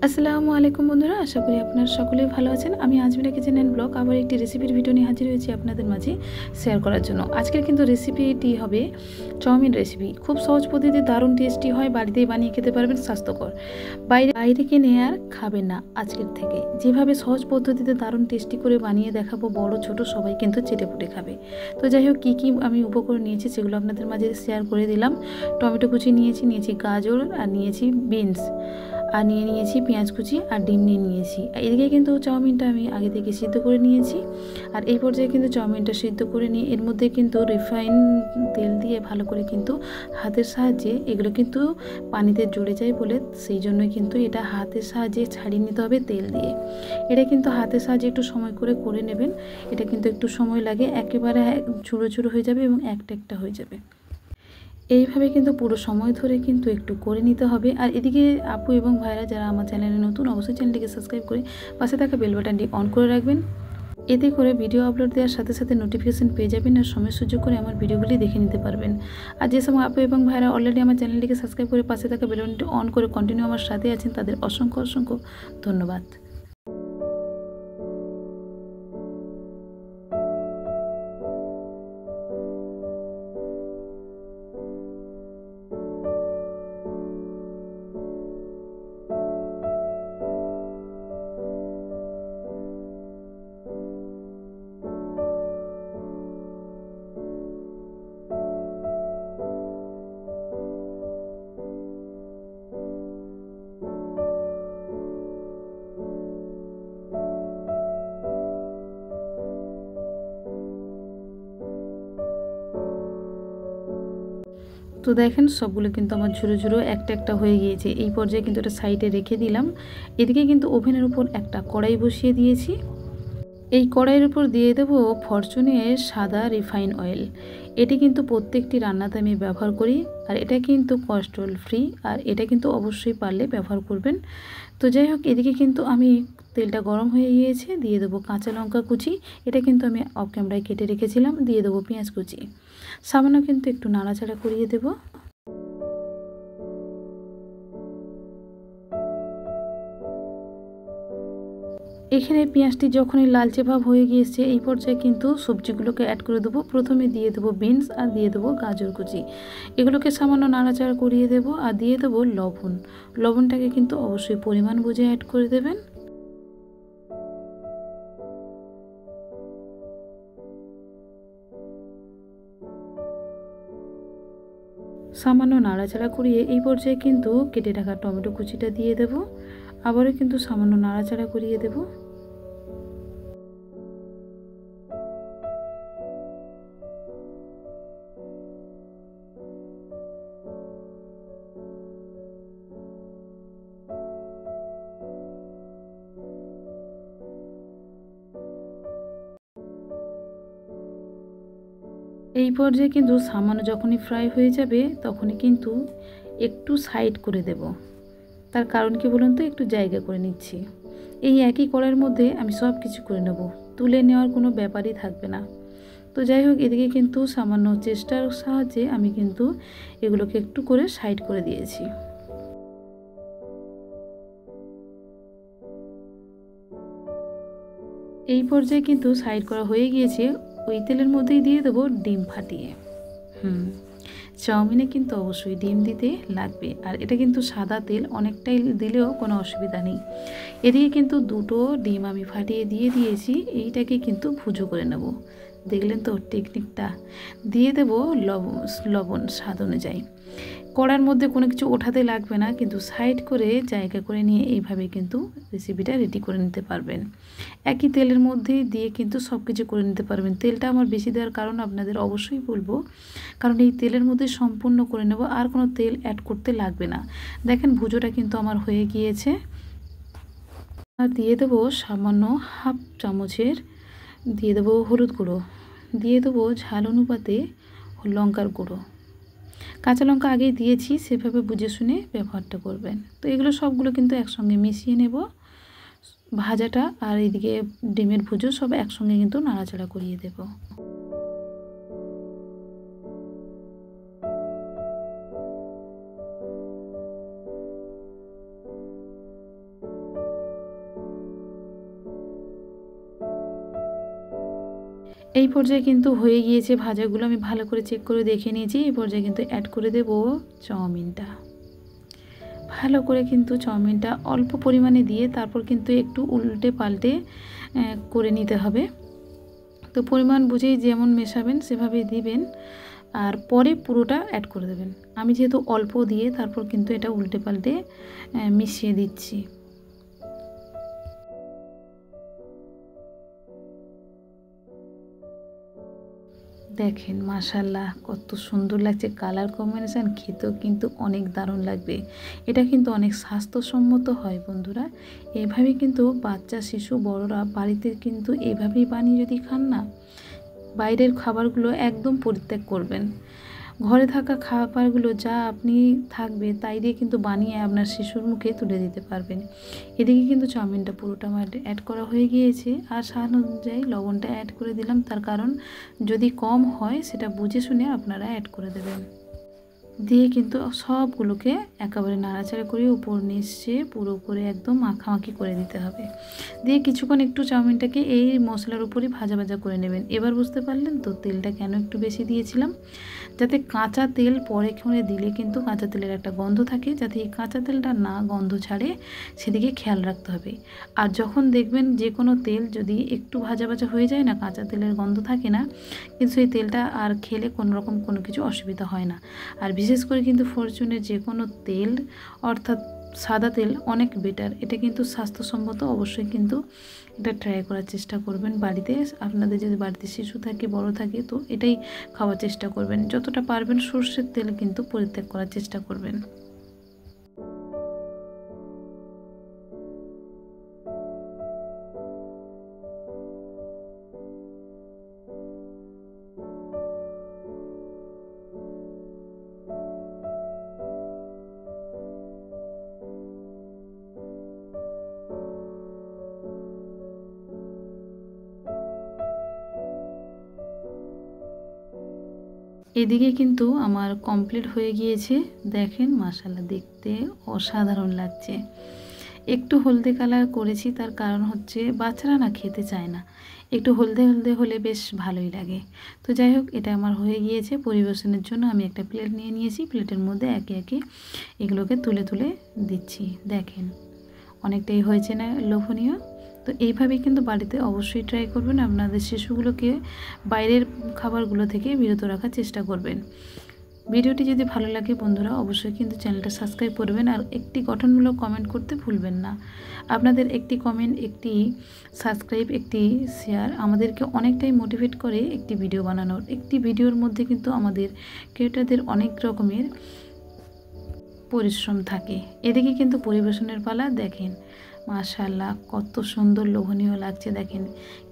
আসসালামু আলাইকুম বন্ধুরা, আশা করি আপনারা সকলেই ভালো আছেন। আমি আজমিরা কিচেন অ্যান্ড ব্লগ আবার একটি রেসিপির ভিডিও নিয়ে হাজির হয়েছি আপনাদের মাঝে শেয়ার করার জন্য। আজকের কিন্তু রেসিপিটি হবে চাউমিন রেসিপি। খুব সহজ পদ্ধতিতে দারুণ টেস্টি হয়, বাড়িতেই বানিয়ে খেতে পারবেন, স্বাস্থ্যকর। বাইরে কিনে আর খাবেন না আজকের থেকে। যেভাবে সহজ পদ্ধতিতে দারুণ টেস্টি করে বানিয়ে দেখাবো, বড় ছোট সবাই কিন্তু চেটেপুটে খাবে। তো যাই হোক, কী আমি উপকরণ নিয়েছি সেগুলো আপনাদের মাঝে শেয়ার করে দিলাম। টমেটো কুচি নিয়েছি গাজর আর নিয়েছি বিনস, আর নিয়েছি পেঁয়াজ কুচি আর ডিম নিয়েছি। এদিকে কিন্তু চাউমিনটা আমি আগে থেকে সিদ্ধ করে নিয়েছি। আর এই পর্যায়ে কিন্তু চাউমিনটা সিদ্ধ করে নিয়ে এর মধ্যে কিন্তু রিফাইন তেল দিয়ে ভালো করে কিন্তু হাতের সাহায্যে, এগুলো কিন্তু পানিতে জড়ে যায় বলে সেই জন্যই কিন্তু এটা হাতের সাহায্যে ছাড়িয়ে নিতে হবে তেল দিয়ে। এটা কিন্তু হাতের সাহায্যে একটু সময় করে নেবেন। এটা কিন্তু একটু সময় লাগে, একেবারে ঝুড়ো হয়ে যাবে এবং একটা হয়ে যাবে। এইভাবে কিন্তু পুরো সময় ধরে কিন্তু একটু করে নিতে হবে। আর এদিকে আপু এবং ভাইরা যারা আমার চ্যানেলে নতুন, অবশ্যই চ্যানেলটিকে সাবস্ক্রাইব করে পাশে থাকা বেল বাটনটি অন করে রাখবেন। এতে করে ভিডিও আপলোড দেওয়ার সাথে সাথে নোটিফিকেশন পেয়ে যাবেন আর সময় সুযোগ করে আমার ভিডিওগুলি দেখে নিতে পারবেন। আর যে সময় আপু এবং ভাইরা অলরেডি আমার চ্যানেলটিকে সাবস্ক্রাইব করে পাশে থাকা বেল বাটনটি অন করে কন্টিনিউ আমার সাথে আছেন, তাদের অসংখ্য ধন্যবাদ। তো দেখেন সবগুলো কিন্তু আমার ঝুরো একটা হয়ে গিয়েছে। এই পর্যায়ে কিন্তু এটা সাইডে রেখে দিলাম। এদিকে কিন্তু ওভেনের উপর একটা কড়াই বসিয়ে দিয়েছি। এই কড়াইয়ের উপর দিয়ে দেব ফরচুনের সাদা রিফাইন অয়েল। এটি কিন্তু প্রত্যেকটি রান্নাতে আমি ব্যবহার করি, আর এটা কিন্তু কোলেস্টেরল ফ্রি, আর এটা কিন্তু অবশ্যই পারলে ব্যবহার করবেন। তো যাই হোক, এদিকে কিন্তু আমি তেলটা গরম হয়ে গিয়েছে, দিয়ে দেবো কাঁচা লঙ্কা কুচি। এটা কিন্তু আমি অফ ক্যামেরায় কেটে রেখেছিলাম। দিয়ে দেবো পেঁয়াজ কুচি, সামান্য কিন্তু একটু নাড়াচাড়া করিয়ে দেবো। এখানে পেঁয়াজটি যখনই লালচে ভাব হয়ে গিয়েছে, এই পর্যায়ে কিন্তু সবজিগুলোকে অ্যাড করে দেবো। প্রথমে দিয়ে দেবো বিনস আর দিয়ে দেবো গাজর কুচি। এগুলোকে সামান্য নাড়াচাড়া করিয়ে দেবো আর দিয়ে দেবো লবণ। লবণটাকে কিন্তু অবশ্যই পরিমাণ বুঝে অ্যাড করে দেবেন। সামান্য নাড়াচাড়া করিয়ে এই পর্যায়ে কিন্তু কেটে রাখা টমেটো কুচিটা দিয়ে দেবো। আবারও কিন্তু সামান্য নাড়াচাড়া করিয়ে দেবো। এই পর্যায়ে কিন্তু সামান্য যখনই ফ্রাই হয়ে যাবে, তখনই কিন্তু একটু সাইড করে দেব। তার কারণ কি বলুন তো, একটু জায়গা করে নিচ্ছি। এই একই কড়াইয়ের মধ্যে আমি সব কিছু করে নেব, তুলে নেওয়ার কোনো ব্যাপারই থাকবে না। তো যাই হোক, এদিকে কিন্তু সামান্য চেষ্টার সাহায্যে আমি কিন্তু এগুলোকে একটু করে সাইড করে দিয়েছি। এই পর্যায়ে কিন্তু সাইড করা হয়ে গিয়েছে। ওই তেলের মধ্যেই দিয়ে দেবো ডিম ফাটিয়ে। চাউমিনে কিন্তু অবশ্যই ডিম দিতে লাগবে, আর এটা কিন্তু সাদা তেল, অনেকটাই দিলেও কোনো অসুবিধা নেই। এদিকে কিন্তু দুটো ডিম আমি ফাটিয়ে দিয়েছি। এইটাকে কিন্তু ভুজো করে নেব। দেখলেন তো টেকনিকটা। দিয়ে দেব লবণ স্বাদ অনুযায়ী। কড়ার মধ্যে কোনো কিছু ওঠাতে লাগবে না, কিন্তু সাইড করে জায়গা করে নিয়ে এইভাবে কিন্তু রেসিপিটা রেডি করে নিতে পারবেন। একই তেলের মধ্যে দিয়ে কিন্তু সব কিছু করে নিতে পারবেন। তেলটা আমার বেশি দেওয়ার কারণ আপনাদের অবশ্যই বলবো, কারণ এই তেলের মধ্যে সম্পূর্ণ করে নেব, আর কোনো তেল অ্যাড করতে লাগবে না। দেখেন ভুজোটা কিন্তু আমার হয়ে গিয়েছে। আর দিয়ে দেবো সামান্য হাফ চামচের দিয়ে দেবো হলুদ গুঁড়ো, দিয়ে দেবো ঝাল অনুপাতে লঙ্কার গুঁড়ো। কাঁচা লঙ্কা আগেই দিয়েছি, সেভাবে বুঝে শুনে ব্যবহারটা করবেন। তো এগুলো সবগুলো কিন্তু একসঙ্গে মিশিয়ে নেব। ভাজাটা আর এদিকে ডিমের ভুজো সব একসঙ্গে কিন্তু নাড়াচাড়া করিয়ে দেব। এই পর্যায়ে কিন্তু হয়ে গিয়েছে ভাজাগুলো, আমি ভালো করে চেক করে দেখে নিয়েছি। এই পর্যায়ে কিন্তু অ্যাড করে দেব চাউমিনটা। ভালো করে কিন্তু চাউমিনটা অল্প পরিমাণে দিয়ে তারপর কিন্তু একটু উল্টে পাল্টে করে নিতে হবে। তো পরিমাণ বুঝেই যেমন মেশাবেন সেভাবেই দিবেন, আর পরে পুরোটা অ্যাড করে দেবেন। আমি যেহেতু অল্প দিয়ে তারপর কিন্তু এটা উল্টে পাল্টে মিশিয়ে দিচ্ছি। দেখেন মাশাআল্লাহ কত সুন্দর লাগছে, কালার কম্বিনেশান, খেতেও কিন্তু অনেক দারুণ লাগবে। এটা কিন্তু অনেক স্বাস্থ্যসম্মত হয় বন্ধুরা। এভাবেই কিন্তু বাচ্চা, শিশু, বড়রা বাড়িতে কিন্তু এভাবেই বানিয়ে যদি খান না, বাইরের খাবারগুলো একদম পরিত্যাগ করবেন। ঘরে থাকা খাবারগুলো যা আপনি থাকবে তাই দিয়ে কিন্তু বানিয়ে আপনার শিশুর মুখে তুলে দিতে পারবেন। এদিকে কিন্তু চাউমিনটা পুরোটা আমার অ্যাড করা হয়ে গিয়েছে, আর স্বাদ অনুযায়ী লবণটা অ্যাড করে দিলাম। তার কারণ যদি কম হয় সেটা বুঝে শুনে আপনারা অ্যাড করে দেবেন। দিয়ে কিন্তু সবগুলোকে একেবারে নাড়াচাড়া করে উপর নিচে পুরো করে একদম মাখামাখি করে দিতে হবে। দিয়ে কিছুক্ষণ একটু চাউমিনটাকে এই মশলার উপরই ভাজা ভাজা করে নেবেন। এবার বুঝতে পারলেন তো তেলটা কেন একটু বেশি দিয়েছিলাম, যাতে কাঁচা তেল পরে খেয়ে দিলে কিন্তু কাঁচা তেলের একটা গন্ধ থাকে, যাতে এই কাঁচা তেলটা না গন্ধ ছাড়ে সেদিকে খেয়াল রাখতে হবে। আর যখন দেখবেন যে কোনো তেল যদি একটু ভাজা ভাজা হয়ে যায় না, কাঁচা তেলের গন্ধ থাকে না, কিন্তু সেই তেলটা আর খেলে কোনো রকম কোনো কিছু অসুবিধা হয় না। আর বিশেষ করে কিন্তু ফরচুনের যে কোনো তেল অর্থাৎ সাদা তেল অনেক বেটার, এটা কিন্তু স্বাস্থ্যসম্মত। অবশ্যই কিন্তু এটা ট্রাই করার চেষ্টা করবেন বাড়িতে। আপনাদের যদি বাড়িতে শিশু থাকে, বড় থাকে, তো এটাই খাওয়ার চেষ্টা করবেন। যতটা পারবেন সর্ষের তেল কিন্তু পরিত্যাগ করার চেষ্টা করবেন। এদিকে কিন্তু আমার কমপ্লিট হয়ে গিয়েছে। দেখেন মাশাআল্লাহ দেখতে অসাধারণ লাগছে। একটু হলদে কালার করেছি, তার কারণ হচ্ছে বাচ্চারা না খেতে চায় না, একটু হলদে হলদে হলে বেশ ভালোই লাগে। তো যাই হোক, এটা আমার হয়ে গিয়েছে। পরিবেশনের জন্য আমি একটা প্লেট নিয়ে নিয়েছি। প্লেটের মধ্যে একে একে এগুলোকে তুলে তুলে দিচ্ছি। দেখেন অনেকটাই হয়েছে না লোভনীয়। তো এইভাবেই কিন্তু বাড়িতে অবশ্যই ট্রাই করবেন। আপনাদের শিশুগুলোকে বাইরের খাবারগুলো থেকে বিরত রাখার চেষ্টা করবেন। ভিডিওটি যদি ভালো লাগে বন্ধুরা অবশ্যই কিন্তু চ্যানেলটা সাবস্ক্রাইব করবেন, আর একটি গঠনমূলক কমেন্ট করতে ভুলবেন না। আপনাদের একটি কমেন্ট, একটি সাবস্ক্রাইব, একটি শেয়ার আমাদেরকে অনেকটাই মোটিভেট করে একটি ভিডিও বানানোর। একটি ভিডিওর মধ্যে কিন্তু আমাদের ক্রিয়েটরদের অনেক রকমের পরিশ্রম থাকে। এদিকে কিন্তু পরিবেশনের পালা। দেখেন মাশাআল্লাহ কত সুন্দর লোভনীয় লাগছে। দেখেন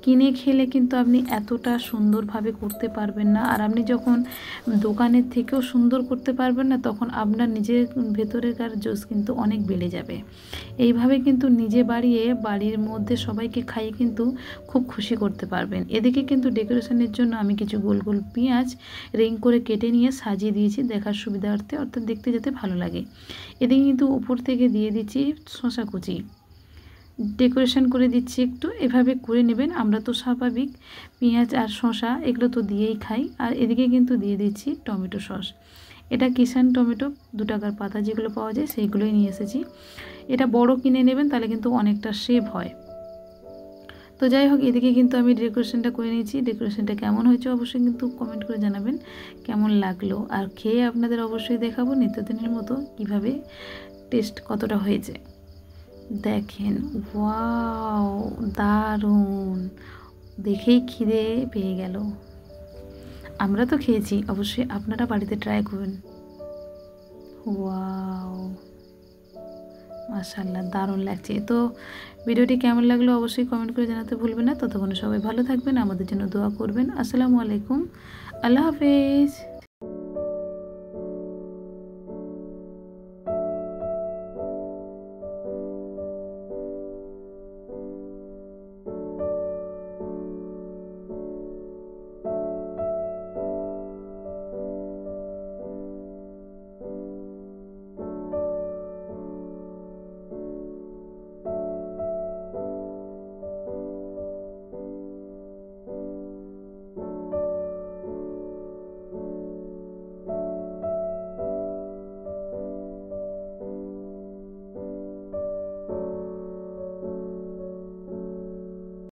কিনে খেলে কিন্তু আপনি এতটা সুন্দরভাবে করতে পারবেন না, আর আপনি যখন দোকানের থেকেও সুন্দর করতে পারবেন না, তখন আপনার নিজের ভেতরেকার জোশ কিন্তু অনেক বেড়ে যাবে। এইভাবে কিন্তু নিজে বাড়িয়ে বাড়ির মধ্যে সবাইকে খাইয়ে কিন্তু খুব খুশি করতে পারবেন। এদিকে কিন্তু ডেকোরেশনের জন্য আমি কিছু গোল গোল পেঁয়াজ রিং করে কেটে নিয়ে সাজিয়ে দিয়েছি দেখার সুবিধার্থে, অর্থাৎ দেখতে যাতে ভালো লাগে। এদিকে কিন্তু উপর থেকে দিয়ে দিচ্ছি শসা কুচি, ডেকোরেশন করে দিচ্ছি একটু। এভাবে করে নেবেন। আমরা তো স্বাভাবিক পেঁয়াজ আর শসা এগুলো তো দিয়েই খাই। আর এদিকে কিন্তু দিয়ে দিচ্ছি টমেটো সস। এটা কিষান টমেটো 2 টাকার পাতা যেগুলো পাওয়া যায় সেইগুলোই নিয়ে এসেছি। এটা বড় কিনে নেবেন, তাহলে কিন্তু অনেকটা সেভ হয়। তো যাই হোক, এদিকে কিন্তু আমি ডেকোরেশনটা করে নিয়েছি। ডেকোরেশনটা কেমন হয়েছে অবশ্যই কিন্তু কমেন্ট করে জানাবেন কেমন লাগলো, আর খেয়ে আপনাদের অবশ্যই দেখাবো নিত্যদিনের মতো কিভাবে টেস্ট কতটা হয়েছে। দেখেন ওয়াও দারুণ, দেখেই খিদে পেয়ে গেল। আমরা তো খেয়েছি, অবশ্যই আপনারা বাড়িতে ট্রাই করবেন। ওয়াও মাশাআল্লাহ দারুণ লাগছে। তো ভিডিওটি কেমন লাগলো অবশ্যই কমেন্ট করে জানাতে ভুলবেন না। ততক্ষণ সবাই ভালো থাকবেন, আমাদের জন্য দোয়া করবেন। আসসালামু আলাইকুম, আল্লাহ হাফেজ।